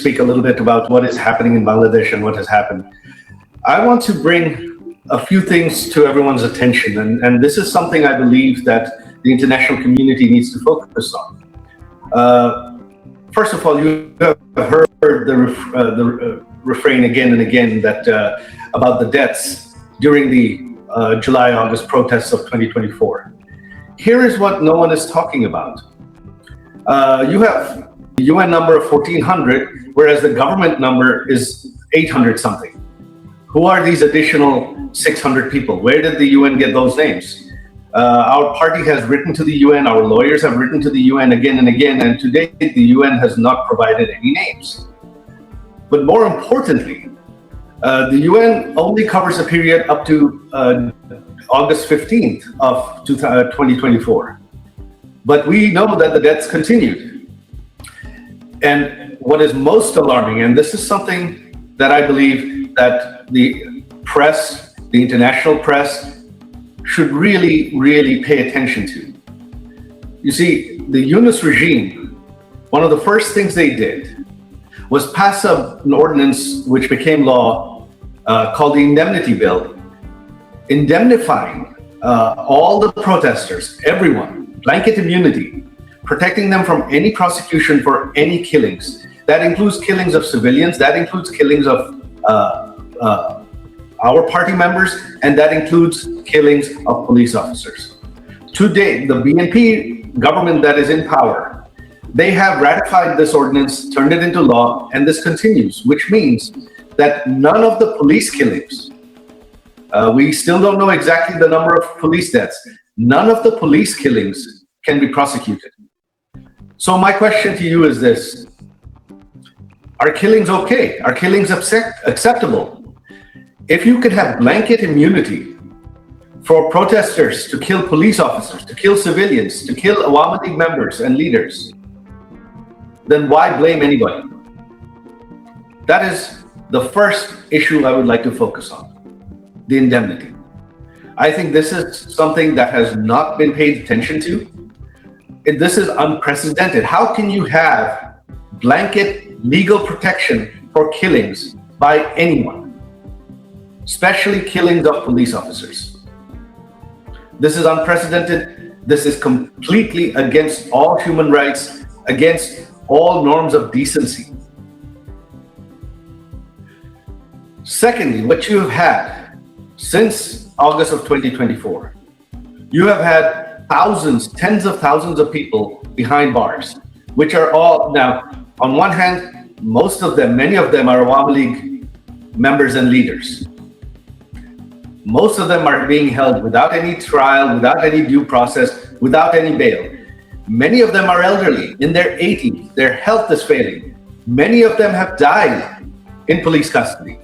speak a little bit about what is happening in Bangladesh and what has happened. I want to bring a few things to everyone's attention, and this is something I believe that the international community needs to focus on. First of all, you have heard the refrain again and again that about the deaths during the July-August protests of 2024. Here is what no one is talking about. You have the UN number of 1,400, whereas the government number is 800 something. Who are these additional 600 people? Where did the UN get those names? Our party has written to the UN, our lawyers have written to the UN again and again, and to date the UN has not provided any names. But more importantly, the UN only covers a period up to August 15th of 2024. But we know that the deaths continued. And what is most alarming, and this is something that I believe that the press, the international press, should really pay attention to. You see, the Yunus regime, one of the first things they did was pass an ordinance which became law called the Indemnity Bill, indemnifying all the protesters, everyone, blanket immunity, protecting them from any prosecution for any killings. That includes killings of civilians, that includes killings of our party members, and that includes killings of police officers. Today, the BNP government that is in power, they have ratified this ordinance, turned it into law, and this continues, which means that none of the police killings, we still don't know exactly the number of police deaths, none of the police killings can be prosecuted. So my question to you is this: are killings okay? Are killings acceptable? If you could have blanket immunity for protesters to kill police officers, to kill civilians, to kill Awami League members and leaders, then why blame anybody? That is the first issue I would like to focus on, the indemnity. I think this is something that has not been paid attention to. This is unprecedented. How can you have blanket legal protection for killings by anyone, especially killings of police officers? This is unprecedented. This is completely against all human rights, against all norms of decency. Secondly, what you have had since August of 2024, you have had thousands, tens of thousands of people behind bars, which are all now, on one hand, most of them, many of them are Awami League members and leaders. Most of them are being held without any trial, without any due process, without any bail. Many of them are elderly, in their 80s, their health is failing. Many of them have died in police custody.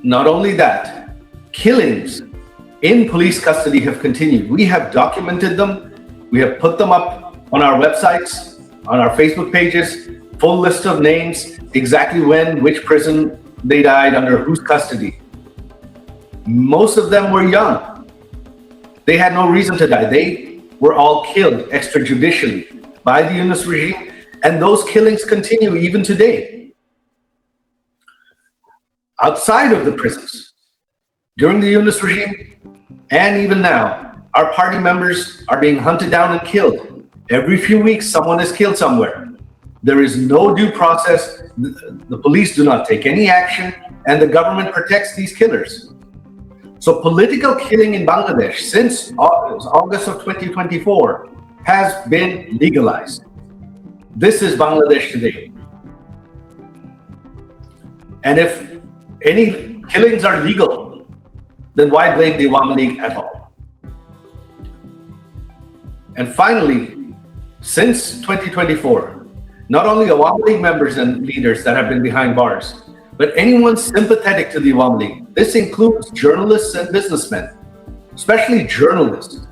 Not only that, killings in police custody have continued. We have documented them. We have put them up on our websites, on our Facebook pages, full list of names, exactly when, which prison they died, under whose custody. Most of them were young. They had no reason to die. They were all killed extrajudicially by the Yunus regime, and those killings continue even today. Outside of the prisons, during the Yunus regime, and even now, our party members are being hunted down and killed. Every few weeks, someone is killed somewhere. There is no due process. The police do not take any action, and the government protects these killers. So political killing in Bangladesh since August of 2024 has been legalized. This is Bangladesh today. And if any killings are legal, then why blame the Awami League at all? And finally, since 2024, not only Awami League members and leaders that have been behind bars, but anyone sympathetic to the Awami League. This includes journalists and businessmen, especially journalists,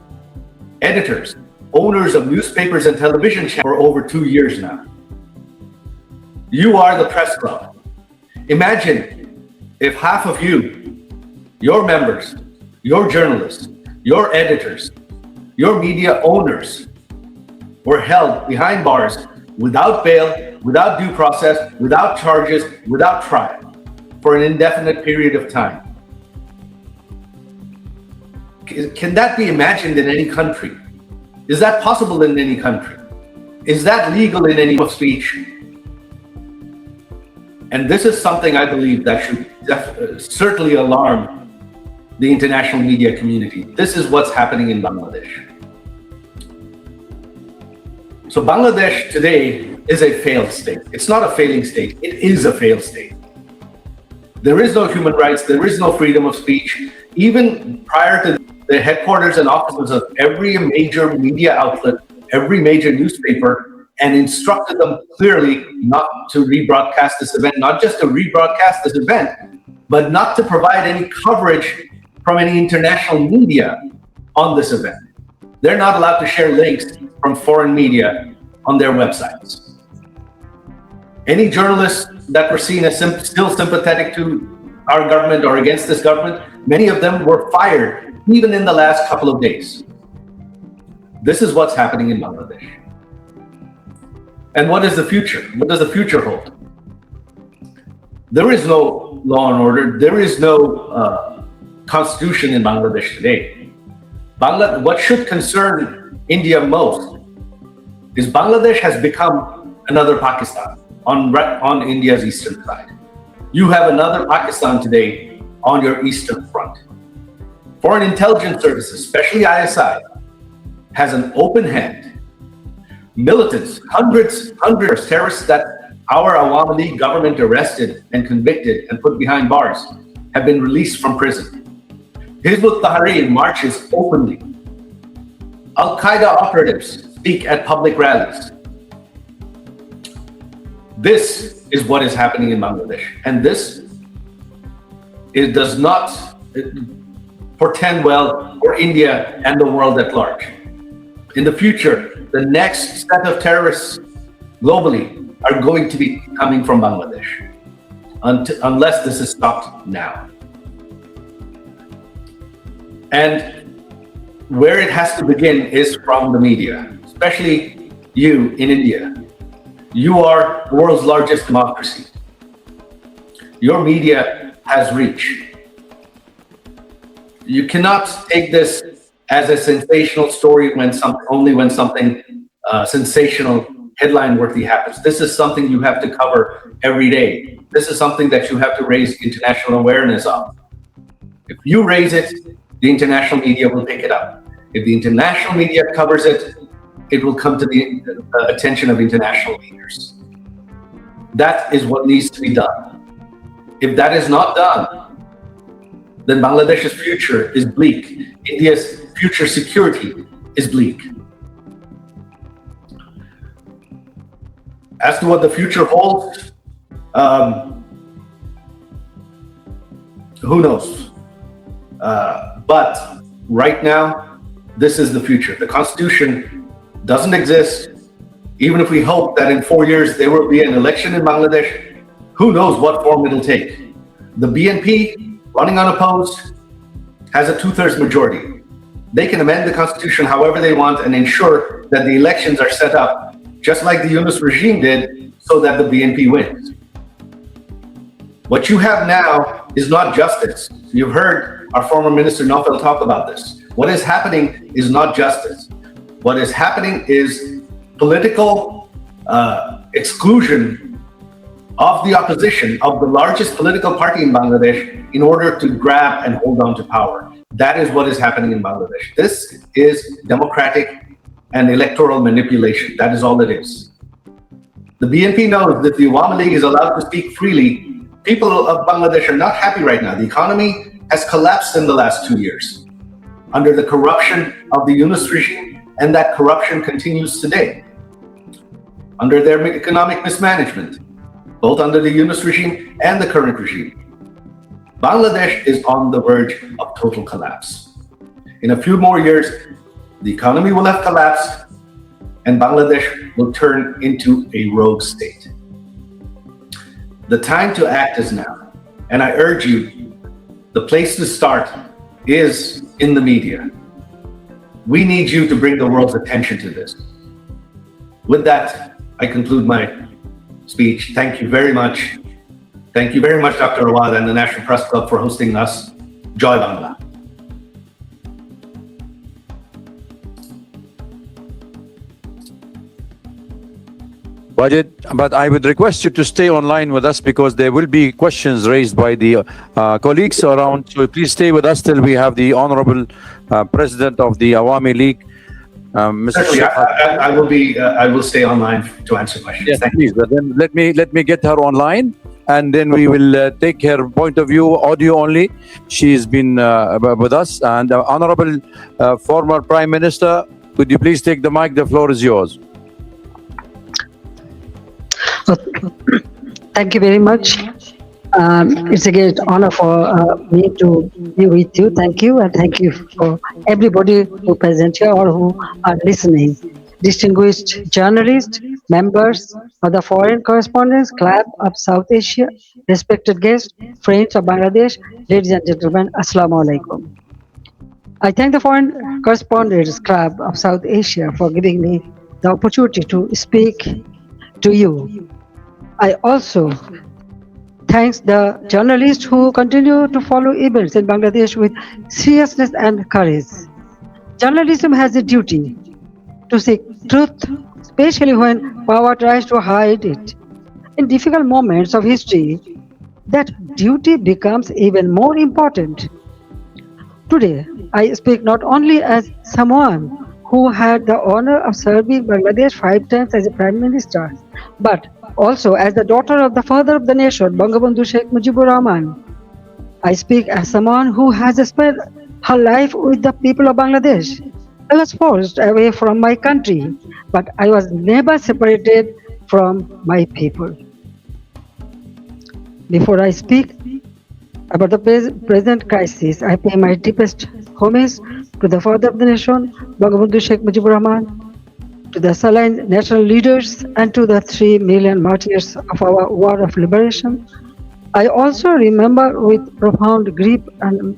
editors, owners of newspapers and television channels for over 2 years now. You are the press club. Imagine if half of you, your members, your journalists, your editors, your media owners were held behind bars without bail, without due process, without charges, without trial, for an indefinite period of time. Can that be imagined in any country? Is that possible in any country? Is that legal in any speech? And this is something I believe that should certainly alarm the international media community. This is what's happening in Bangladesh. So Bangladesh today is a failed state. It's not a failing state, it is a failed state. There is no human rights, there is no freedom of speech. Even prior to the headquarters and offices of every major media outlet, every major newspaper, and instructed them clearly not to rebroadcast this event, not just to rebroadcast this event, but not to provide any coverage from any international media on this event. They're not allowed to share links from foreign media on their websites. Any journalists that were seen as still sympathetic to our government or against this government, many of them were fired even in the last couple of days. This is what's happening in Bangladesh. And what is the future? What does the future hold? There is no law and order. There is no constitution in Bangladesh today. What should concern India most is Bangladesh has become another Pakistan on India's eastern side. You have another Pakistan today on your eastern front. Foreign intelligence services, especially ISI, has an open hand. Militants, hundreds of terrorists that our Awami government arrested and convicted and put behind bars have been released from prison. Hizb ut-Tahrir marches openly. Al-Qaeda operatives speak at public rallies. This is what is happening in Bangladesh. And it does not portend well for India and the world at large. In the future, the next set of terrorists globally are going to be coming from Bangladesh, unless this is stopped now. And where it has to begin is from the media, especially you in India. You are the world's largest democracy. Your media has reach. You cannot take this as a sensational story only when something sensational, headline-worthy happens. This is something you have to cover every day. This is something that you have to raise international awareness of. If you raise it, the international media will pick it up. If the international media covers it, it will come to the attention of international leaders. That is what needs to be done. If that is not done, then Bangladesh's future is bleak. India's future security is bleak. As to what the future holds, who knows? But right now, this is the future. The Constitution doesn't exist. Even if we hope that in 4 years there will be an election in Bangladesh, who knows what form it'll take. The BNP, running unopposed, has a 2/3 majority. They can amend the Constitution however they want and ensure that the elections are set up just like the Yunus regime did, so that the BNP wins. What you have now is not justice. You've heard our former Minister Naufel talk about this. What is happening is not justice. What is happening is political exclusion of the opposition, of the largest political party in Bangladesh, in order to grab and hold on to power. That is what is happening in Bangladesh. This is democratic and electoral manipulation. That is all it is. The BNP knows that the Awami League is allowed to speak freely. People of Bangladesh are not happy right now. The economy has collapsed in the last 2 years under the corruption of the Yunus regime, and that corruption continues today under their economic mismanagement, both under the Yunus regime and the current regime. Bangladesh is on the verge of total collapse. In a few more years, the economy will have collapsed and Bangladesh will turn into a rogue state. The time to act is now. And I urge you, the place to start is in the media. We need you to bring the world's attention to this. With that, I conclude my speech. Thank you very much. Thank you very much, Dr. Awad and the National Press Club for hosting us. Joy Bangla. But I would request you to stay online with us because there will be questions raised by the colleagues around. So please stay with us till we have the Honorable President of the Awami League, Mr. Certainly, Sheikh. I will stay online to answer questions. Yes, Thank please. you. But then let me get her online, and then we will take her point of view, audio only. She's been with us, and Honorable former Prime Minister, could you please take the mic? The floor is yours. Thank you very much. It's a great honor for me to be with you. Thank you, and thank you for everybody who present here or who are listening. Distinguished journalists, members of the Foreign Correspondents Club of South Asia, respected guests, friends of Bangladesh, ladies and gentlemen, Assalamu alaikum. I thank the Foreign Correspondents Club of South Asia for giving me the opportunity to speak to you. I also thanks the journalists who continue to follow events in Bangladesh with seriousness and courage. Journalism has a duty to seek truth, especially when power tries to hide it. In difficult moments of history, that duty becomes even more important. Today, I speak not only as someone who had the honor of serving Bangladesh 5 times as a Prime Minister, but also as the daughter of the father of the nation, Bangabandhu Sheikh Mujibur Rahman. I speak as someone who has spent her life with the people of Bangladesh. I was forced away from my country, but I was never separated from my people. Before I speak about the present crisis, I pay my deepest homage to the father of the nation, Bangabandhu Sheikh Mujibur Rahman, to the Saline national leaders, and to the 3 million martyrs of our war of liberation. I also remember with profound grief and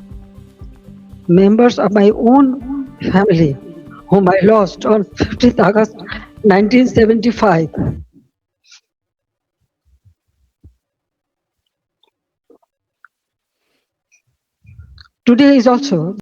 members of my own family, whom I lost on 15th August 1975. Today is also